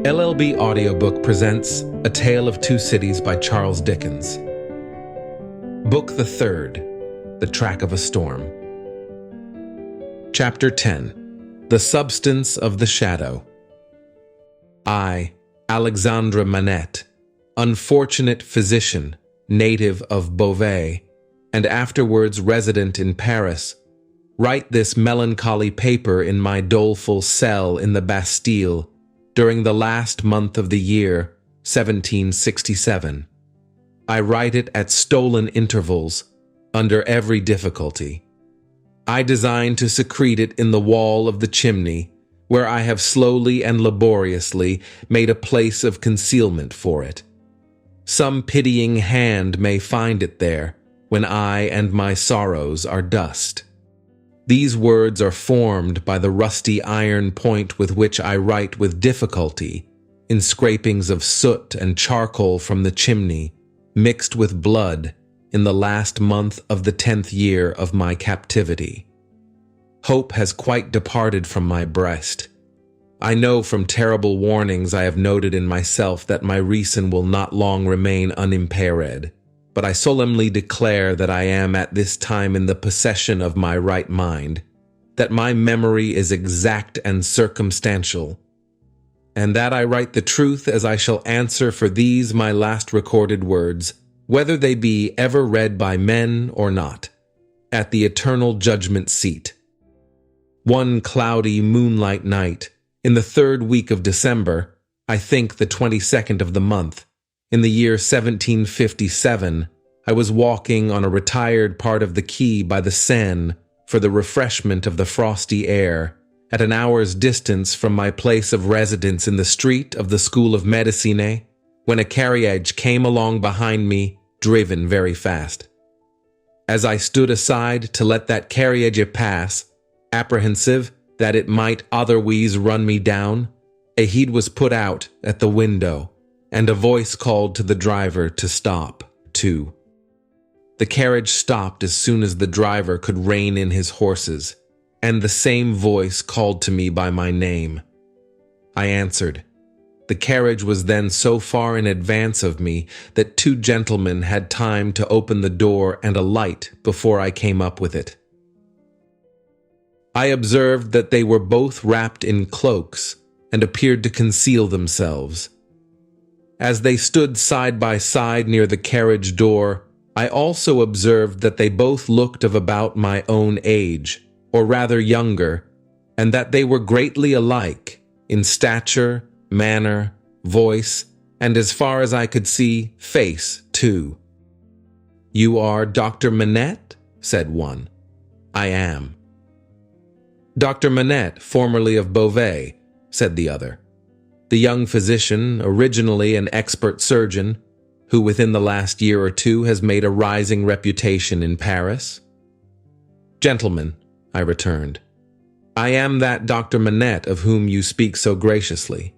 LLB Audiobook presents A Tale of Two Cities by Charles Dickens. Book the Third, The Track of a Storm. Chapter 10, The Substance of the Shadow. I, Alexandre Manette, unfortunate physician, native of Beauvais, and afterwards resident in Paris, write this melancholy paper in my doleful cell in the Bastille during the last month of the year, 1767. I write it at stolen intervals, under every difficulty. I design to secrete it in the wall of the chimney, where I have slowly and laboriously made a place of concealment for it. Some pitying hand may find it there, when I and my sorrows are dust. These words are formed by the rusty iron point with which I write with difficulty, in scrapings of soot and charcoal from the chimney, mixed with blood, in the last month of the 10th year of my captivity. Hope has quite departed from my breast. I know from terrible warnings I have noted in myself that my reason will not long remain unimpaired. But I solemnly declare that I am at this time in the possession of my right mind, that my memory is exact and circumstantial, and that I write the truth as I shall answer for these my last recorded words, whether they be ever read by men or not, at the eternal judgment seat. One cloudy moonlight night, in the 3rd week of December, I think the 22nd of the month, in the year 1757, I was walking on a retired part of the quay by the Seine for the refreshment of the frosty air, at an hour's distance from my place of residence in the street of the School of Medicine, when a carriage came along behind me, driven very fast. As I stood aside to let that carriage pass, apprehensive that it might otherwise run me down, a heat was put out at the window, and a voice called to the driver to stop, too. The carriage stopped as soon as the driver could rein in his horses, and the same voice called to me by my name. I answered. The carriage was then so far in advance of me that 2 gentlemen had time to open the door and alight before I came up with it. I observed that they were both wrapped in cloaks and appeared to conceal themselves. As they stood side by side near the carriage door, I also observed that they both looked of about my own age, or rather younger, and that they were greatly alike in stature, manner, voice, and as far as I could see, face, too. "You are Dr. Manette?" said one. "I am." "Dr. Manette, formerly of Beauvais," said the other. The young physician, originally an expert surgeon, who within the last year or 2 has made a rising reputation in Paris. "Gentlemen," I returned, "I am that Dr. Manette of whom you speak so graciously."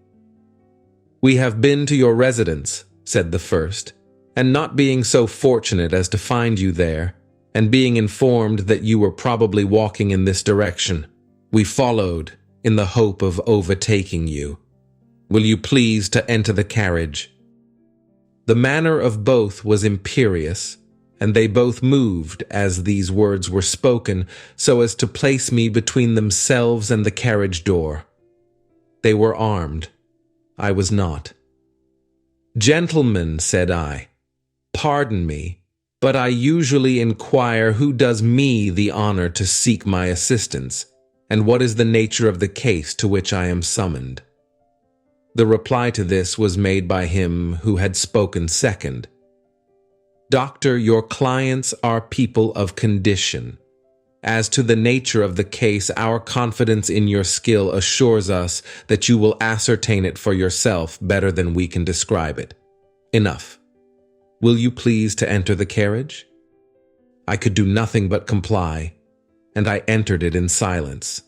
"We have been to your residence," said the first, "and not being so fortunate as to find you there, and being informed that you were probably walking in this direction, we followed in the hope of overtaking you. Will you please to enter the carriage?" The manner of both was imperious, and they both moved as these words were spoken so as to place me between themselves and the carriage door. They were armed. I was not. "Gentlemen," said I, "pardon me, but I usually inquire who does me the honor to seek my assistance, and what is the nature of the case to which I am summoned." The reply to this was made by him who had spoken second. "Doctor, your clients are people of condition. As to the nature of the case, our confidence in your skill assures us that you will ascertain it for yourself better than we can describe it. Enough. Will you please to enter the carriage?" I could do nothing but comply, and I entered it in silence.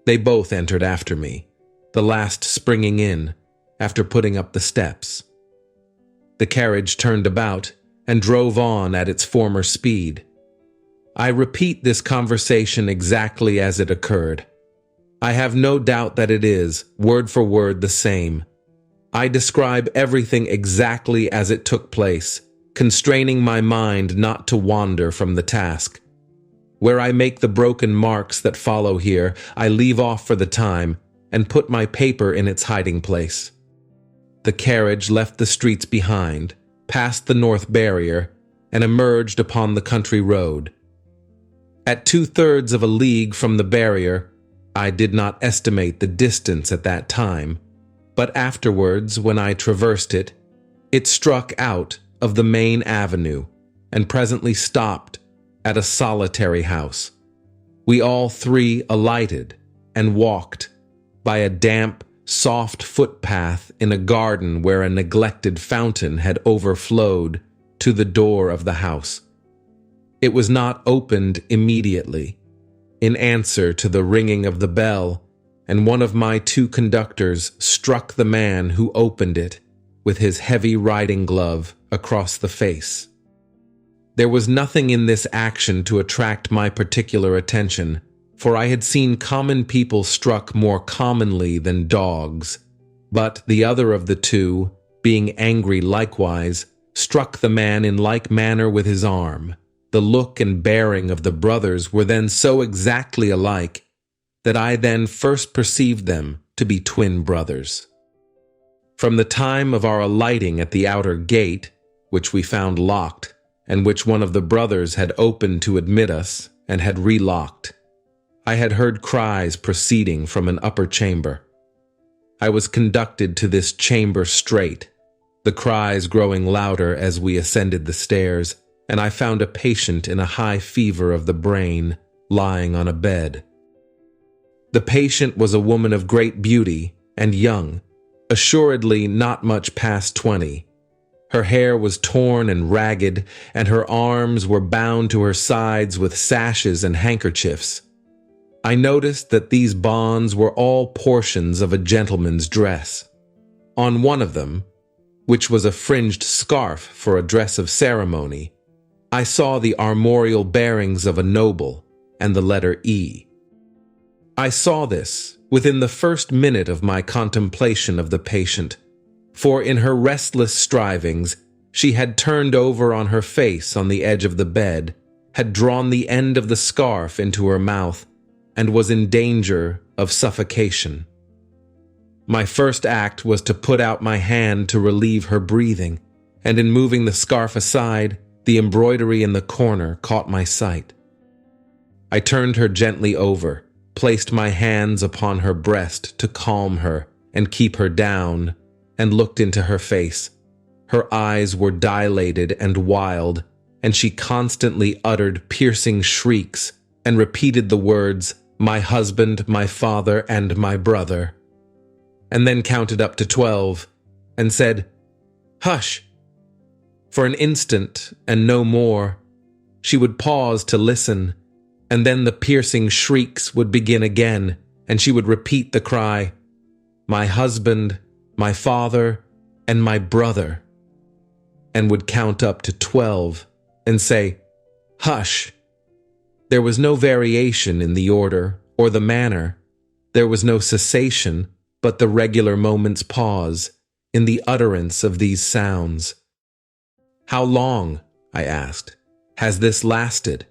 They both entered after me, the last springing in, after putting up the steps. The carriage turned about and drove on at its former speed. I repeat this conversation exactly as it occurred. I have no doubt that it is, word for word, the same. I describe everything exactly as it took place, constraining my mind not to wander from the task. Where I make the broken marks that follow here, I leave off for the time and put my paper in its hiding place. The carriage left the streets behind, passed the north barrier, and emerged upon the country road. At 2/3 of a league from the barrier, I did not estimate the distance at that time, but afterwards, when I traversed it, it struck out of the main avenue and presently stopped at a solitary house. We all three alighted and walked by a damp, soft footpath in a garden where a neglected fountain had overflowed to the door of the house. It was not opened immediately. In answer to the ringing of the bell, and one of my two conductors struck the man who opened it with his heavy riding glove across the face. There was nothing in this action to attract my particular attention, for I had seen common people struck more commonly than dogs, but the other of the two, being angry likewise, struck the man in like manner with his arm. The look and bearing of the brothers were then so exactly alike that I then first perceived them to be twin brothers. From the time of our alighting at the outer gate, which we found locked, and which one of the brothers had opened to admit us and had relocked, I had heard cries proceeding from an upper chamber. I was conducted to this chamber straight, the cries growing louder as we ascended the stairs, and I found a patient in a high fever of the brain lying on a bed. The patient was a woman of great beauty and young, assuredly not much past 20. Her hair was torn and ragged, and her arms were bound to her sides with sashes and handkerchiefs. I noticed that these bonds were all portions of a gentleman's dress. On one of them, which was a fringed scarf for a dress of ceremony, I saw the armorial bearings of a noble and the letter E. I saw this within the first minute of my contemplation of the patient, for in her restless strivings she had turned over on her face on the edge of the bed, had drawn the end of the scarf into her mouth, and was in danger of suffocation. My first act was to put out my hand to relieve her breathing, and in moving the scarf aside, the embroidery in the corner caught my sight. I turned her gently over, placed my hands upon her breast to calm her and keep her down, and looked into her face. Her eyes were dilated and wild, and she constantly uttered piercing shrieks and repeated the words, "My husband, my father, and my brother," and then counted up to 12 and said, "Hush!" For an instant, and no more, she would pause to listen, and then the piercing shrieks would begin again, and she would repeat the cry, "My husband, my father, and my brother," and would count up to 12 and say, "Hush!" There was no variation in the order or the manner. There was no cessation, but the regular moment's pause in the utterance of these sounds. "How long," I asked, "has this lasted?"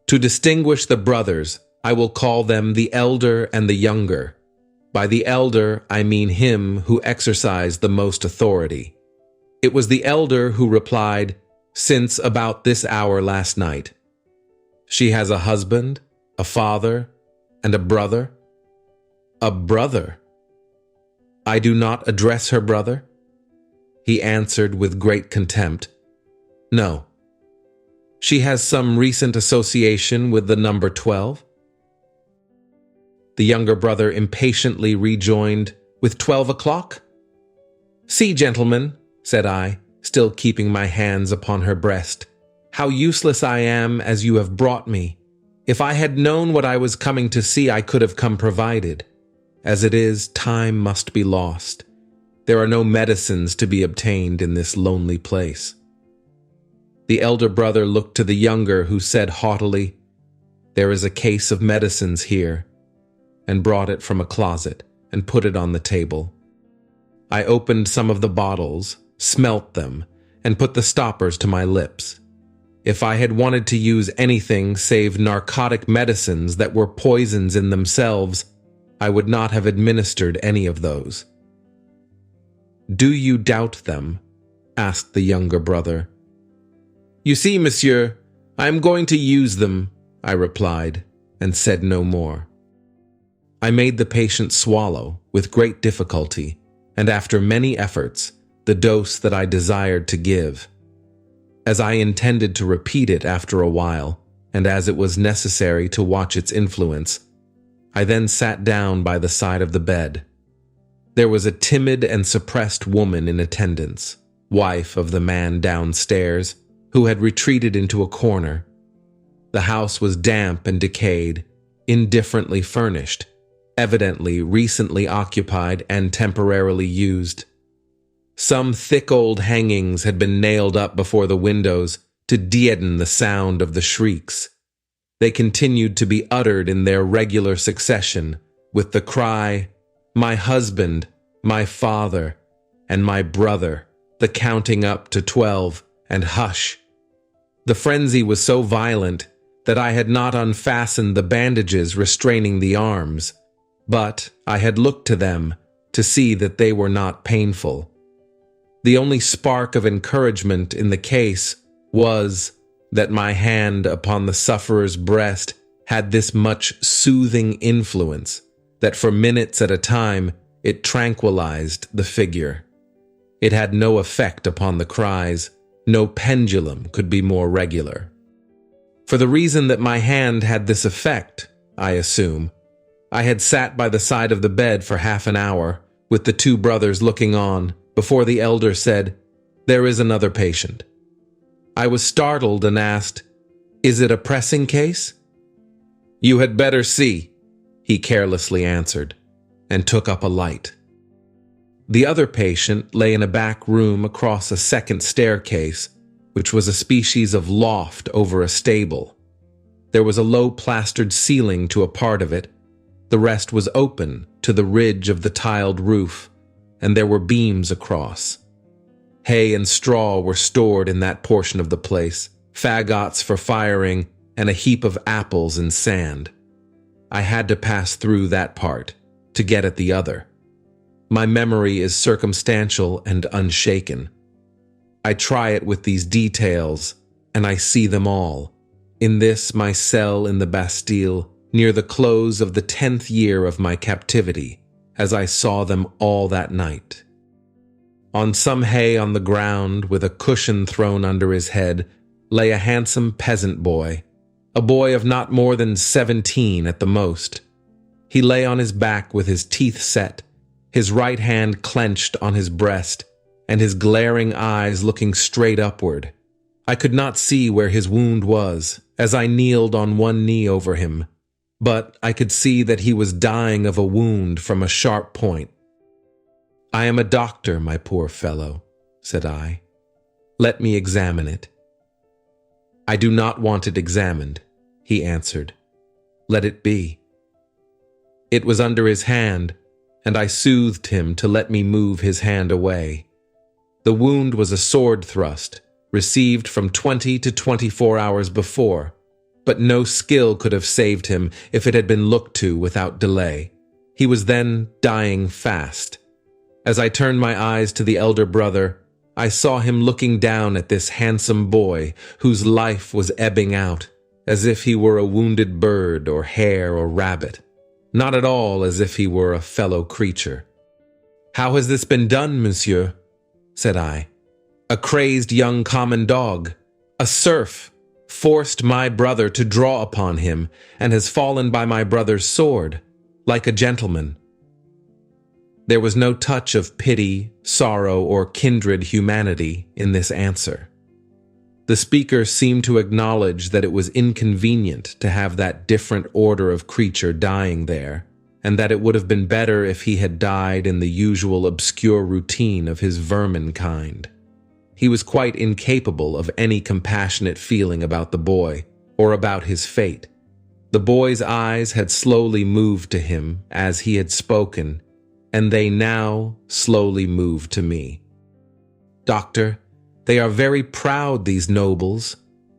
To distinguish the brothers, I will call them the elder and the younger. By the elder, I mean him who exercised the most authority. It was the elder who replied, "Since about this hour last night." "She has a husband, a father, and a brother?" "A brother." "I do not address her brother?" He answered with great contempt, "No." "She has some recent association with the number 12? The younger brother impatiently rejoined, "With 12 o'clock?" "See, gentlemen," said I, still keeping my hands upon her breast, "how useless I am as you have brought me. If I had known what I was coming to see, I could have come provided. As it is, time must be lost. There are no medicines to be obtained in this lonely place." The elder brother looked to the younger, who said haughtily, "There is a case of medicines here," and brought it from a closet and put it on the table. I opened some of the bottles, smelt them, and put the stoppers to my lips. If I had wanted to use anything save narcotic medicines that were poisons in themselves, I would not have administered any of those. "Do you doubt them?" asked the younger brother. "You see, monsieur, I am going to use them," I replied, and said no more. I made the patient swallow, with great difficulty, and after many efforts, the dose that I desired to give. As I intended to repeat it after a while, and as it was necessary to watch its influence, I then sat down by the side of the bed. There was a timid and suppressed woman in attendance, wife of the man downstairs, who had retreated into a corner. The house was damp and decayed, indifferently furnished, evidently recently occupied and temporarily used. Some thick old hangings had been nailed up before the windows to deaden the sound of the shrieks. They continued to be uttered in their regular succession, with the cry, "My husband, my father, and my brother," the counting up to 12, and hush. The frenzy was so violent that I had not unfastened the bandages restraining the arms, but I had looked to them to see that they were not painful. The only spark of encouragement in the case was that my hand upon the sufferer's breast had this much soothing influence that for minutes at a time it tranquilized the figure. It had no effect upon the cries. No pendulum could be more regular. For the reason that my hand had this effect, I assume, I had sat by the side of the bed for half an hour, with the two brothers looking on, before the elder said, "There is another patient." I was startled and asked, "Is it a pressing case?" "You had better see," he carelessly answered, and took up a light. The other patient lay in a back room across a second staircase, which was a species of loft over a stable. There was a low plastered ceiling to a part of it. The rest was open to the ridge of the tiled roof, and there were beams across. Hay and straw were stored in that portion of the place, fagots for firing, and a heap of apples and sand. I had to pass through that part to get at the other. My memory is circumstantial and unshaken. I try it with these details, and I see them all. In this my cell in the Bastille, near the close of the 10th year of my captivity, as I saw them all that night. On some hay on the ground, with a cushion thrown under his head, lay a handsome peasant boy, a boy of not more than 17 at the most. He lay on his back with his teeth set, his right hand clenched on his breast, and his glaring eyes looking straight upward. I could not see where his wound was, as I kneeled on one knee over him, but I could see that he was dying of a wound from a sharp point. "I am a doctor, my poor fellow," said I. "Let me examine it." "I do not want it examined," he answered. "Let it be." It was under his hand, and I soothed him to let me move his hand away. The wound was a sword thrust, received from 20 to 24 hours before, but no skill could have saved him if it had been looked to without delay. He was then dying fast. As I turned my eyes to the elder brother, I saw him looking down at this handsome boy whose life was ebbing out, as if he were a wounded bird or hare or rabbit, not at all as if he were a fellow creature. "How has this been done, monsieur?" said I. "A crazed young common dog, a serf, forced my brother to draw upon him, and has fallen by my brother's sword, like a gentleman." There was no touch of pity, sorrow, or kindred humanity in this answer. The speaker seemed to acknowledge that it was inconvenient to have that different order of creature dying there, and that it would have been better if he had died in the usual obscure routine of his vermin kind. He was quite incapable of any compassionate feeling about the boy, or about his fate. The boy's eyes had slowly moved to him as he had spoken, and they now slowly moved to me. Doctor, they are very proud, these nobles,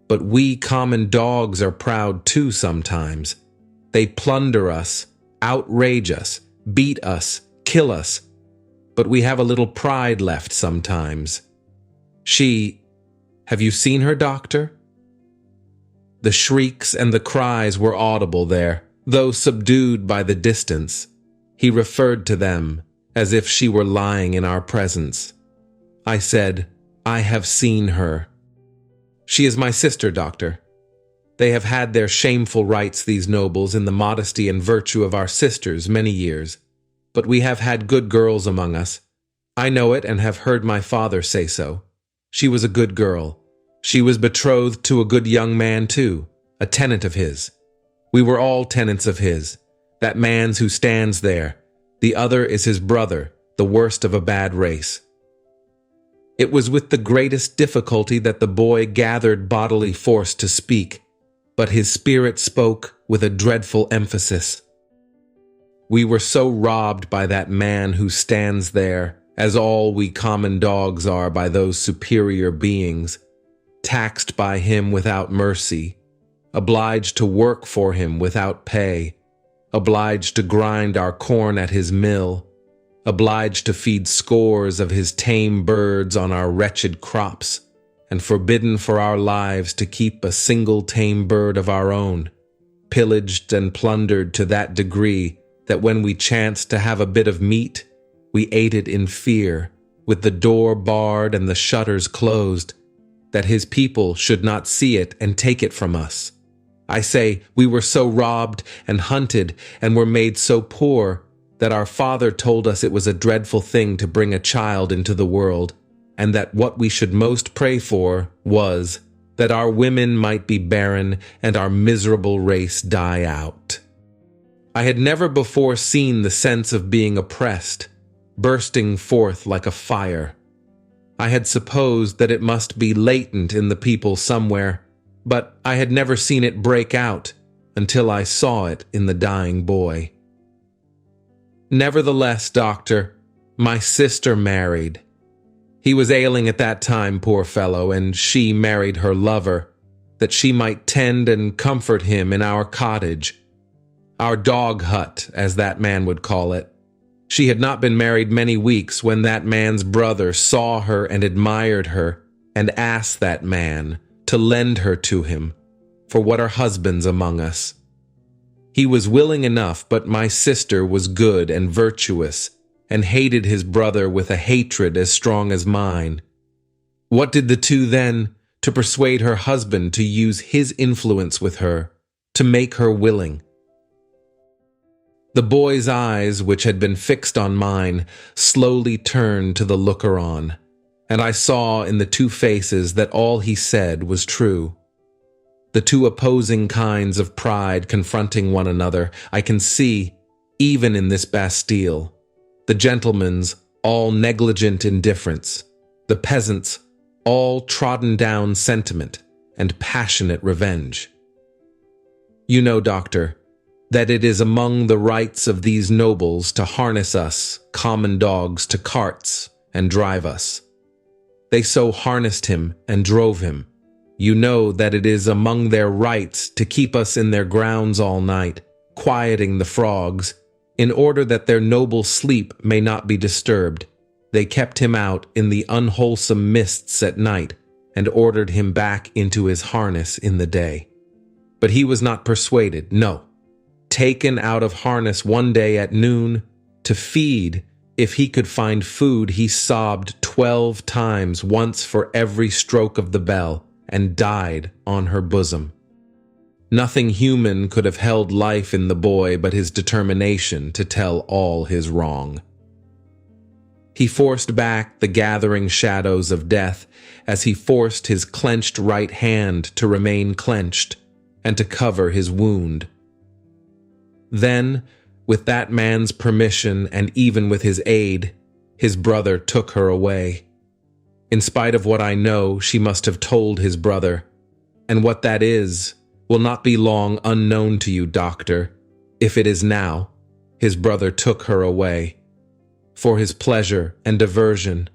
but we common dogs are proud too sometimes. They plunder us, outrage us, beat us, kill us, but we have a little pride left sometimes. Have you seen her, Doctor? The shrieks and the cries were audible there, though subdued by the distance. He referred to them as if she were lying in our presence. I said, I have seen her. She is my sister, Doctor. They have had their shameful rights, these nobles, in the modesty and virtue of our sisters many years. But we have had good girls among us. I know it and have heard my father say so. She was a good girl. She was betrothed to a good young man too, a tenant of his. We were all tenants of his. That man's who stands there. The other is his brother, the worst of a bad race. It was with the greatest difficulty that the boy gathered bodily force to speak, but his spirit spoke with a dreadful emphasis. We were so robbed by that man who stands there, as all we common dogs are by those superior beings, taxed by him without mercy, obliged to work for him without pay, obliged to grind our corn at his mill, obliged to feed scores of his tame birds on our wretched crops, and forbidden for our lives to keep a single tame bird of our own, pillaged and plundered to that degree that when we chanced to have a bit of meat, we ate it in fear, with the door barred and the shutters closed, that his people should not see it and take it from us. I say, we were so robbed and hunted and were made so poor that our father told us it was a dreadful thing to bring a child into the world, and that what we should most pray for was that our women might be barren and our miserable race die out. I had never before seen the sense of being oppressed bursting forth like a fire. I had supposed that it must be latent in the people somewhere, but I had never seen it break out until I saw it in the dying boy. Nevertheless, Doctor, my sister married. He was ailing at that time, poor fellow, and she married her lover, that she might tend and comfort him in our cottage, our dog hut, as that man would call it. She had not been married many weeks when that man's brother saw her and admired her and asked that man to lend her to him, for what are husbands among us? He was willing enough, but my sister was good and virtuous and hated his brother with a hatred as strong as mine. What did the two then to persuade her husband to use his influence with her, to make her willing? The boy's eyes, which had been fixed on mine, slowly turned to the looker-on, and I saw in the two faces that all he said was true. The two opposing kinds of pride confronting one another, I can see, even in this Bastille, the gentleman's all negligent indifference, the peasant's all trodden-down sentiment and passionate revenge. You know, Doctor, that it is among the rights of these nobles to harness us, common dogs, to carts and drive us. They so harnessed him and drove him. You know that it is among their rights to keep us in their grounds all night, quieting the frogs, in order that their noble sleep may not be disturbed. They kept him out in the unwholesome mists at night and ordered him back into his harness in the day. But he was not persuaded, no. Taken out of harness one day at noon to feed, if he could find food, he sobbed 12 times, once for every stroke of the bell, and died on her bosom. Nothing human could have held life in the boy but his determination to tell all his wrong. He forced back the gathering shadows of death as he forced his clenched right hand to remain clenched and to cover his wound. Then, with that man's permission and even with his aid, his brother took her away. In spite of what I know, she must have told his brother, and what that is, will not be long unknown to you, doctor. If it is now, his brother took her away, for his pleasure and diversion,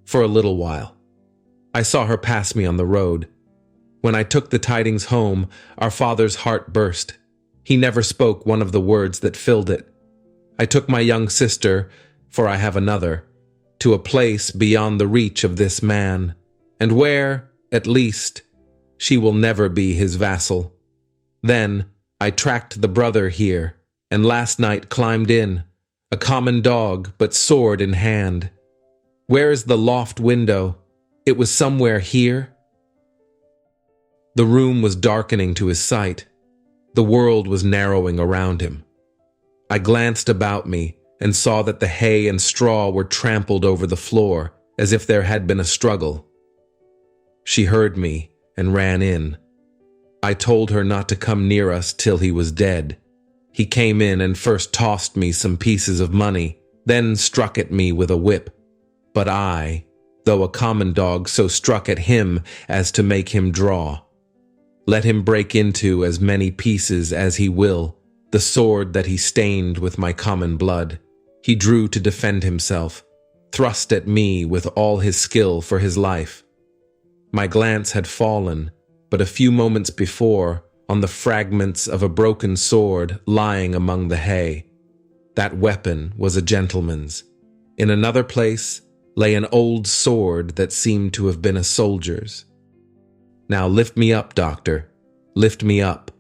for a little while. I saw her pass me on the road. When I took the tidings home, our father's heart burst. He never spoke one of the words that filled it. I took my young sister, for I have another, to a place beyond the reach of this man, and where, at least, she will never be his vassal. Then I tracked the brother here, and last night climbed in, a common dog, but sword in hand. Where is the loft window? It was somewhere here. The room was darkening to his sight. The world was narrowing around him. I glanced about me and saw that the hay and straw were trampled over the floor, as if there had been a struggle. She heard me and ran in. I told her not to come near us till he was dead. He came in and first tossed me some pieces of money, then struck at me with a whip. But I, though a common dog, so struck at him as to make him draw. Let him break into as many pieces as he will, the sword that he stained with my common blood. He drew to defend himself, thrust at me with all his skill for his life. My glance had fallen, but a few moments before, on the fragments of a broken sword lying among the hay. That weapon was a gentleman's. In another place lay an old sword that seemed to have been a soldier's. Now lift me up, doctor. Lift me up.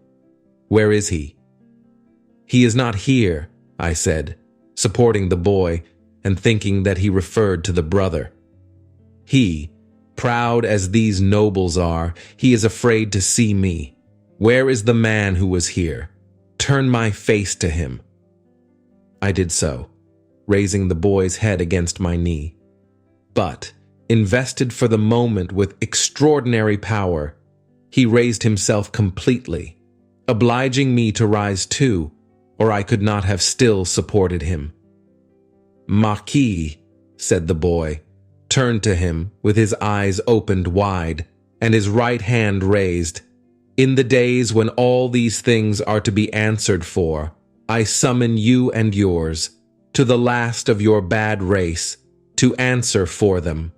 Where is he? He is not here, I said, supporting the boy and thinking that he referred to the brother. He, proud as these nobles are, he is afraid to see me. Where is the man who was here? Turn my face to him. I did so, raising the boy's head against my knee. But, invested for the moment with extraordinary power, he raised himself completely, obliging me to rise too, or I could not have still supported him. "Marquis," said the boy, turned to him with his eyes opened wide and his right hand raised. "In the days when all these things are to be answered for, I summon you and yours, to the last of your bad race, to answer for them.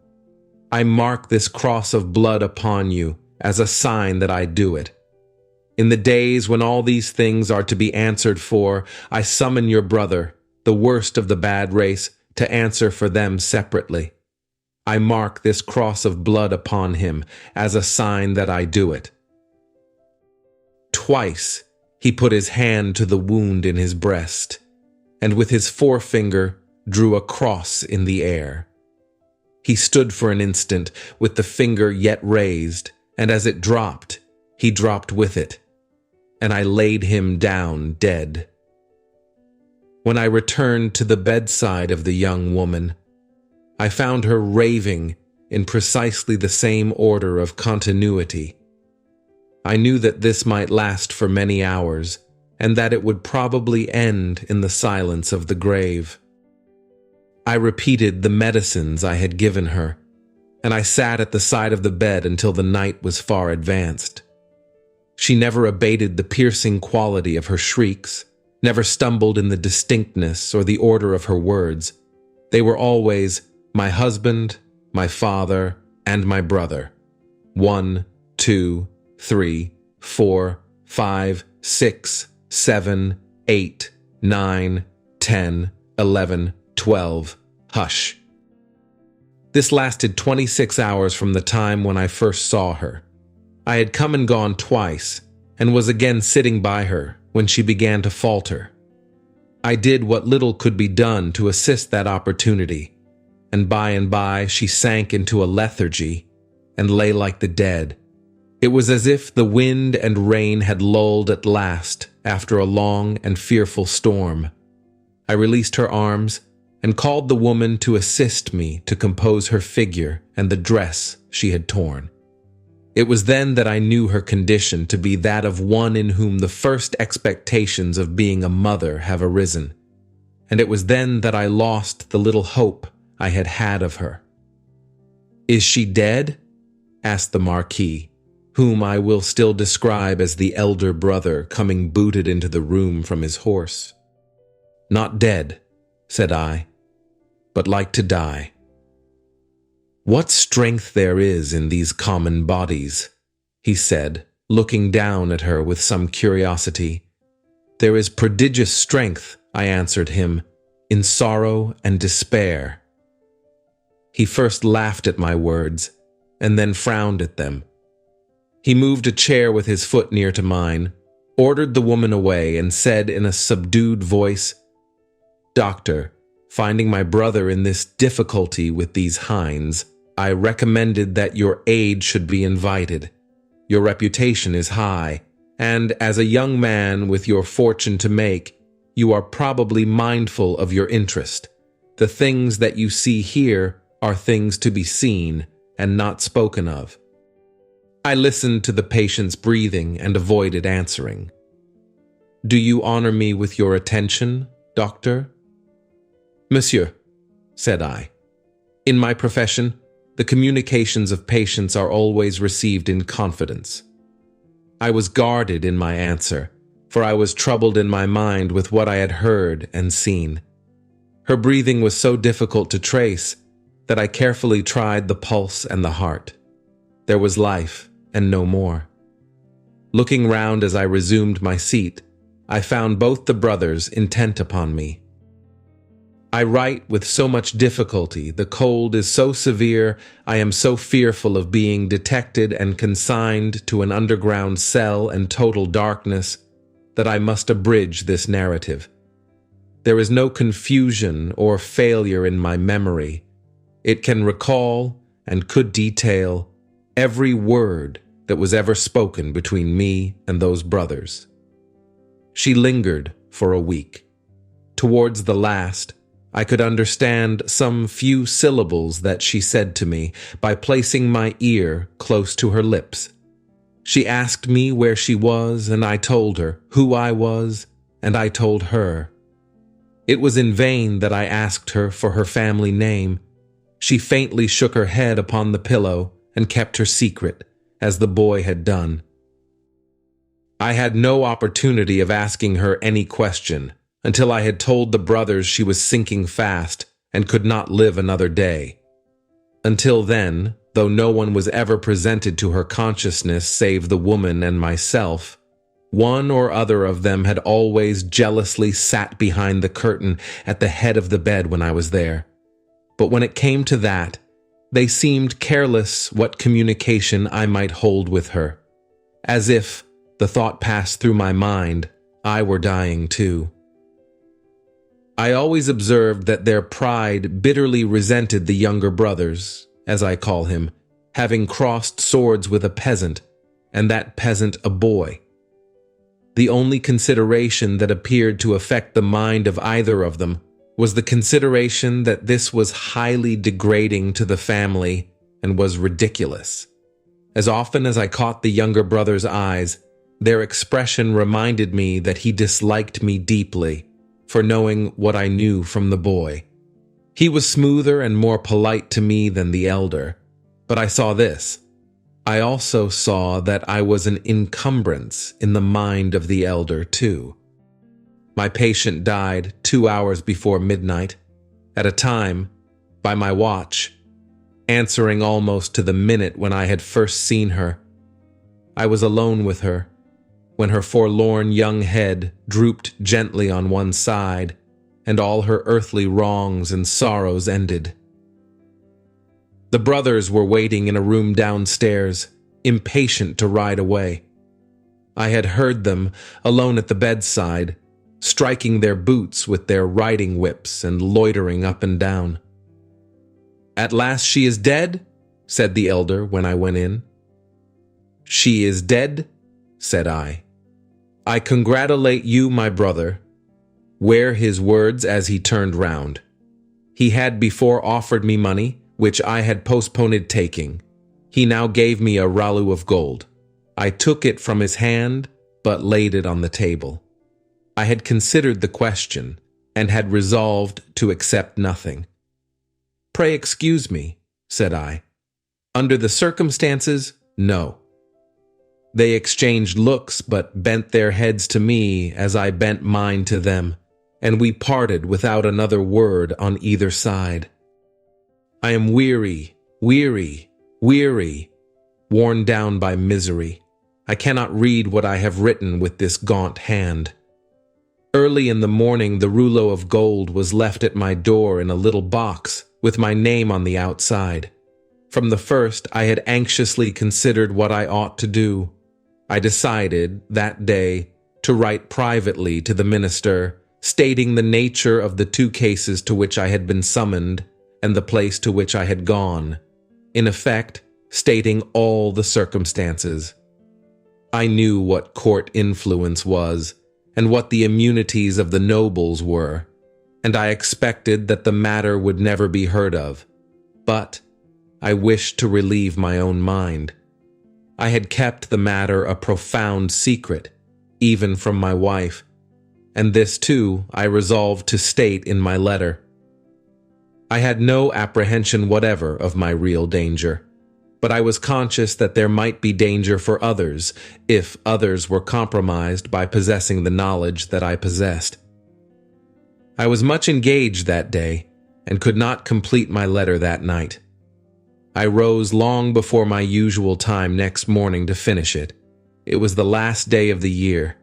I mark this cross of blood upon you as a sign that I do it. In the days when all these things are to be answered for, I summon your brother, the worst of the bad race, to answer for them separately. I mark this cross of blood upon him as a sign that I do it." Twice he put his hand to the wound in his breast, and with his forefinger drew a cross in the air. He stood for an instant with the finger yet raised, and as it dropped, he dropped with it, and I laid him down dead. When I returned to the bedside of the young woman, I found her raving in precisely the same order of continuity. I knew that this might last for many hours, and that it would probably end in the silence of the grave. I repeated the medicines I had given her, and I sat at the side of the bed until the night was far advanced. She never abated the piercing quality of her shrieks, never stumbled in the distinctness or the order of her words. They were always, "My husband, my father, and my brother. 1, 2, 3, 4, 5, 6, 7, 8, 9, 10, 11, 12, hush." This lasted 26 hours from the time when I first saw her. I had come and gone twice, and was again sitting by her when she began to falter. I did what little could be done to assist that opportunity, and by she sank into a lethargy and lay like the dead. It was as if the wind and rain had lulled at last after a long and fearful storm. I released her arms and called the woman to assist me to compose her figure and the dress she had torn. It was then that I knew her condition to be that of one in whom the first expectations of being a mother have arisen, and it was then that I lost the little hope I had had of her. "Is she dead?" asked the Marquis, whom I will still describe as the elder brother coming booted into the room from his horse. "Not dead," said I, "but like to die." "What strength there is in these common bodies," he said, looking down at her with some curiosity. "There is prodigious strength," I answered him, "in sorrow and despair." He first laughed at my words, and then frowned at them. He moved a chair with his foot near to mine, ordered the woman away, and said in a subdued voice, "Doctor, finding my brother in this difficulty with these hinds, I recommended that your aid should be invited. Your reputation is high, and as a young man with your fortune to make, you are probably mindful of your interest. The things that you see here are things to be seen and not spoken of." I listened to the patient's breathing and avoided answering. "Do you honor me with your attention, doctor?" "Monsieur," said I, "in my profession, the communications of patients are always received in confidence." I was guarded in my answer, for I was troubled in my mind with what I had heard and seen. Her breathing was so difficult to trace that I carefully tried the pulse and the heart. There was life and no more. Looking round as I resumed my seat, I found both the brothers intent upon me. "I write with so much difficulty, the cold is so severe, I am so fearful of being detected and consigned to an underground cell and total darkness, that I must abridge this narrative. There is no confusion or failure in my memory. It can recall and could detail every word that was ever spoken between me and those brothers." She lingered for a week. Towards the last, I could understand some few syllables that she said to me by placing my ear close to her lips. She asked me where she was, and I told her who I was, and I told her. It was in vain that I asked her for her family name. She faintly shook her head upon the pillow and kept her secret, as the boy had done. I had no opportunity of asking her any question until I had told the brothers she was sinking fast and could not live another day. Until then, though no one was ever presented to her consciousness save the woman and myself, one or other of them had always jealously sat behind the curtain at the head of the bed when I was there. But when it came to that, they seemed careless what communication I might hold with her, as if, the thought passed through my mind, I were dying too. I always observed that their pride bitterly resented the younger brothers, as I call him, having crossed swords with a peasant, and that peasant a boy. The only consideration that appeared to affect the mind of either of them was the consideration that this was highly degrading to the family and was ridiculous. As often as I caught the younger brother's eyes, their expression reminded me that he disliked me deeply for knowing what I knew from the boy. He was smoother and more polite to me than the elder, but I saw this. I also saw that I was an encumbrance in the mind of the elder, too. My patient died 2 hours before midnight, at a time, by my watch, answering almost to the minute when I had first seen her. I was alone with her, when her forlorn young head drooped gently on one side, and all her earthly wrongs and sorrows ended. The brothers were waiting in a room downstairs, impatient to ride away. I had heard them, alone at the bedside, striking their boots with their riding whips and loitering up and down. "At last she is dead?" said the elder when I went in. "She is dead," said I. "I congratulate you, my brother," were his words as he turned round. He had before offered me money, which I had postponed taking. He now gave me a rouleau of gold. I took it from his hand, but laid it on the table. I had considered the question, and had resolved to accept nothing. "Pray excuse me," said I. "Under the circumstances, no. They exchanged looks but bent their heads to me as I bent mine to them, and we parted without another word on either side. I am weary, weary, weary, worn down by misery. I cannot read what I have written with this gaunt hand. Early in the morning, the rouleau of gold was left at my door in a little box with my name on the outside. From the first, I had anxiously considered what I ought to do. I decided, that day, to write privately to the minister, stating the nature of the 2 cases to which I had been summoned and the place to which I had gone, in effect, stating all the circumstances. I knew what court influence was, and what the immunities of the nobles were, and I expected that the matter would never be heard of. But I wished to relieve my own mind. I had kept the matter a profound secret, even from my wife, and this too I resolved to state in my letter. I had no apprehension whatever of my real danger, but I was conscious that there might be danger for others if others were compromised by possessing the knowledge that I possessed. I was much engaged that day and could not complete my letter that night. I rose long before my usual time next morning to finish it. It was the last day of the year.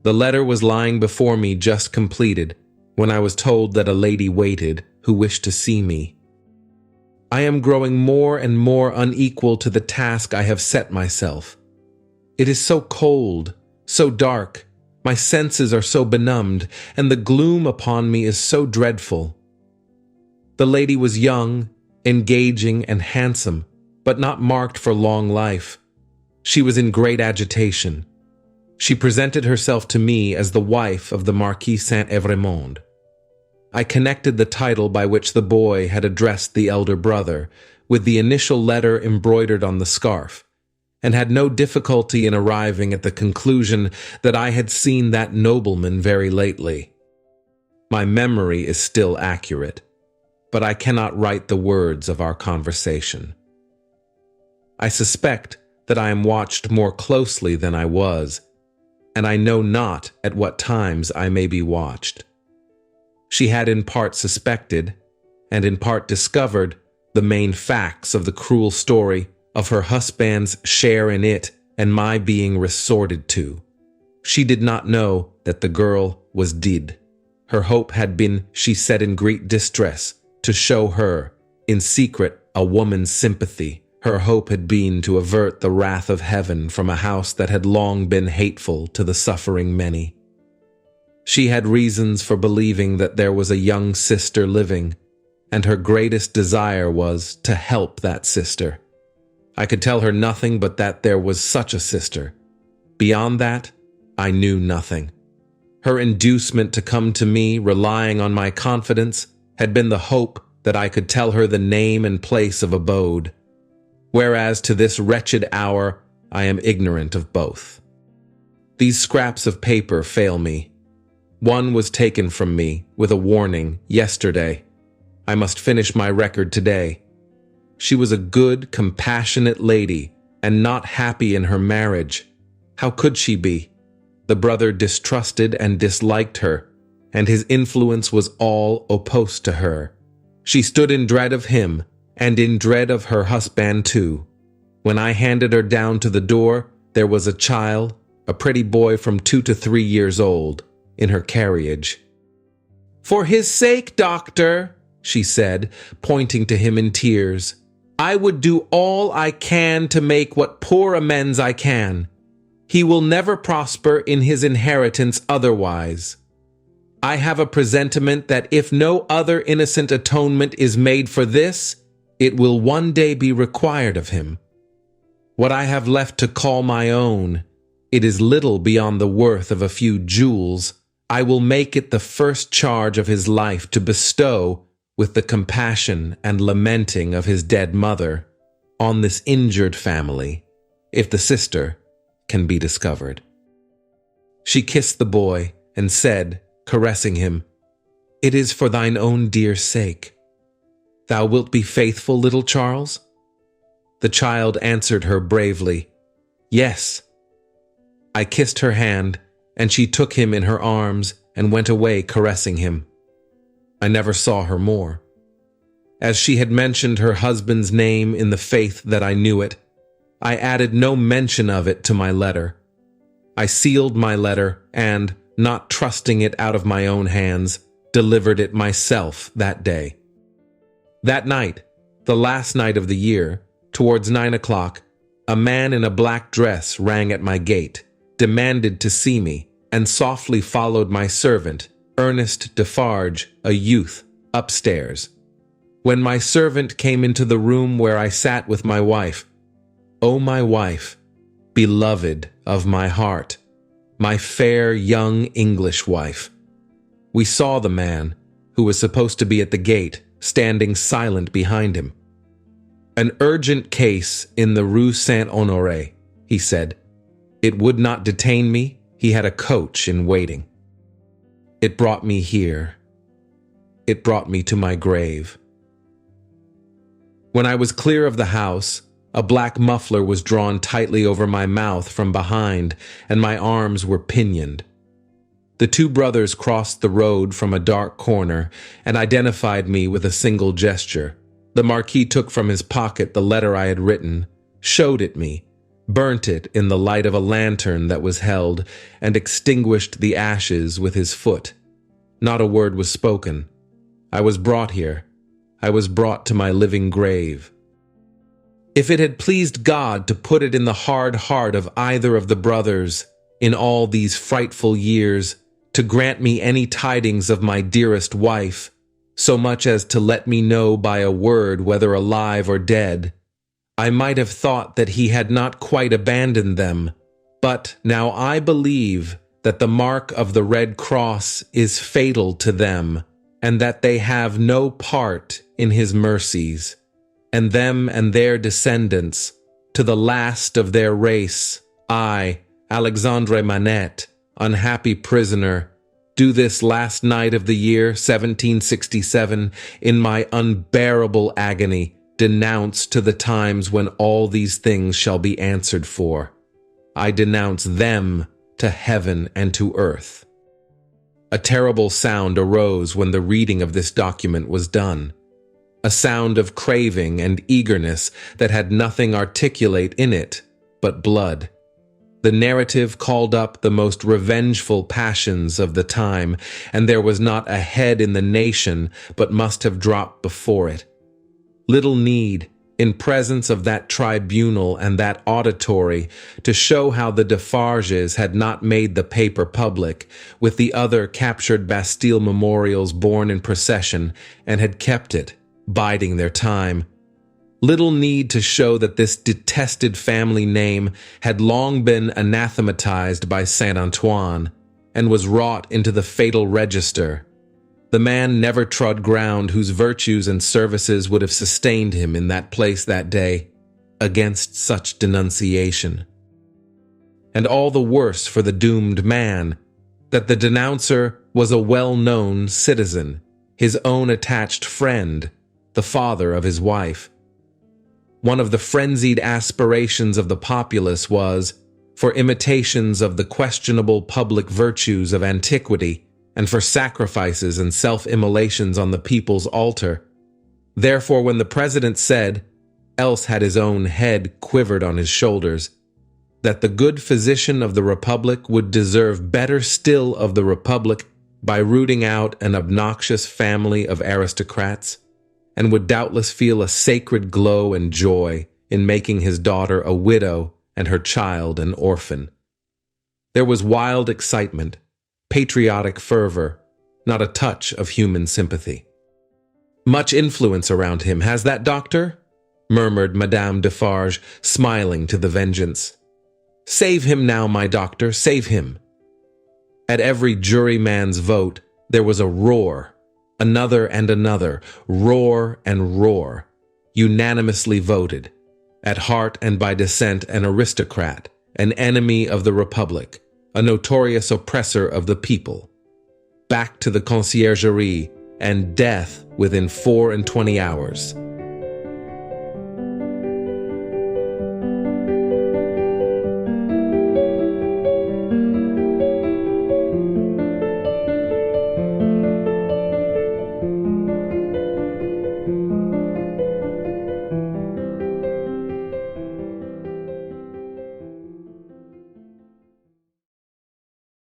The letter was lying before me just completed when I was told that a lady waited who wished to see me. I am growing more and more unequal to the task I have set myself. It is so cold, so dark, my senses are so benumbed, and the gloom upon me is so dreadful. The lady was young, engaging, and handsome, but not marked for long life. She was in great agitation. She presented herself to me as the wife of the Marquis Saint-Evrémonde. I connected the title by which the boy had addressed the elder brother with the initial letter embroidered on the scarf, and had no difficulty in arriving at the conclusion that I had seen that nobleman very lately. My memory is still accurate, but I cannot write the words of our conversation. I suspect that I am watched more closely than I was, and I know not at what times I may be watched. She had in part suspected, and in part discovered, the main facts of the cruel story of her husband's share in it and my being resorted to. She did not know that the girl was dead. Her hope had been, she said in great distress, to show her, in secret, a woman's sympathy. Her hope had been to avert the wrath of heaven from a house that had long been hateful to the suffering many. She had reasons for believing that there was a young sister living, and her greatest desire was to help that sister. I could tell her nothing but that there was such a sister. Beyond that, I knew nothing. Her inducement to come to me, relying on my confidence, had been the hope that I could tell her the name and place of abode, whereas to this wretched hour I am ignorant of both. These scraps of paper fail me. One was taken from me, with a warning, yesterday. I must finish my record today. She was a good, compassionate lady, and not happy in her marriage. How could she be? The brother distrusted and disliked her, and his influence was all opposed to her. She stood in dread of him, and in dread of her husband too. When I handed her down to the door, there was a child, a pretty boy from 2 to 3 years old, in her carriage. "For his sake, doctor," she said, pointing to him in tears, "I would do all I can to make what poor amends I can. He will never prosper in his inheritance otherwise. I have a presentiment that if no other innocent atonement is made for this, it will one day be required of him. What I have left to call my own, it is little beyond the worth of a few jewels. I will make it the first charge of his life to bestow, with the compassion and lamenting of his dead mother, on this injured family, if the sister can be discovered." She kissed the boy and said, caressing him, "It is for thine own dear sake. Thou wilt be faithful, little Charles?" The child answered her bravely, "Yes, I kissed her hand, and she took him in her arms and went away caressing him. I never saw her more. As she had mentioned her husband's name in the faith that I knew it, I added no mention of it to my letter. I sealed my letter and, not trusting it out of my own hands, delivered it myself that day. That night, the last night of the year, towards 9 o'clock, a man in a black dress rang at my gate, demanded to see me, and softly followed my servant, Ernest Defarge, a youth, upstairs. When my servant came into the room where I sat with my wife, "O my wife, beloved of my heart, my fair young English wife," we saw the man, who was supposed to be at the gate, standing silent behind him. "An urgent case in the Rue Saint-Honoré," he said. "It would not detain me. He had a coach in waiting. It brought me here. It brought me to my grave." When I was clear of the house, a black muffler was drawn tightly over my mouth from behind, and my arms were pinioned. The two brothers crossed the road from a dark corner and identified me with a single gesture. The Marquis took from his pocket the letter I had written, showed it me, burnt it in the light of a lantern that was held, and extinguished the ashes with his foot. Not a word was spoken. I was brought here. I was brought to my living grave. If it had pleased God to put it in the hard heart of either of the brothers, in all these frightful years, to grant me any tidings of my dearest wife, so much as to let me know by a word whether alive or dead, I might have thought that he had not quite abandoned them. But now I believe that the mark of the Red Cross is fatal to them, and that they have no part in his mercies, and them and their descendants, to the last of their race, I, Alexandre Manette, unhappy prisoner, do this last night of the year 1767, in my unbearable agony, denounce to the times when all these things shall be answered for. I denounce them to heaven and to earth. A terrible sound arose when the reading of this document was done. A sound of craving and eagerness that had nothing articulate in it but blood. The narrative called up the most revengeful passions of the time, and there was not a head in the nation but must have dropped before it. Little need, in presence of that tribunal and that auditory, to show how the Defarges had not made the paper public, with the other captured Bastille memorials borne in procession, and had kept it, biding their time. Little need to show that this detested family name had long been anathematized by Saint Antoine, and was wrought into the fatal register. The man never trod ground whose virtues and services would have sustained him in that place that day, against such denunciation. And all the worse for the doomed man, that the denouncer was a well-known citizen, his own attached friend, the father of his wife. One of the frenzied aspirations of the populace was, for imitations of the questionable public virtues of antiquity, and for sacrifices and self-immolations on the people's altar. Therefore, when the president said, else had his own head quivered on his shoulders, that the good physician of the Republic would deserve better still of the Republic by rooting out an obnoxious family of aristocrats, and would doubtless feel a sacred glow and joy in making his daughter a widow and her child an orphan. There was wild excitement, patriotic fervor, not a touch of human sympathy. "Much influence around him, has that doctor?" murmured Madame Defarge, smiling to the vengeance. "Save him now, my doctor, save him." At every juryman's vote, there was a roar, another and another, roar and roar, unanimously voted, at heart and by descent an aristocrat, an enemy of the Republic, a notorious oppressor of the people. Back to the conciergerie, and death within 24 hours.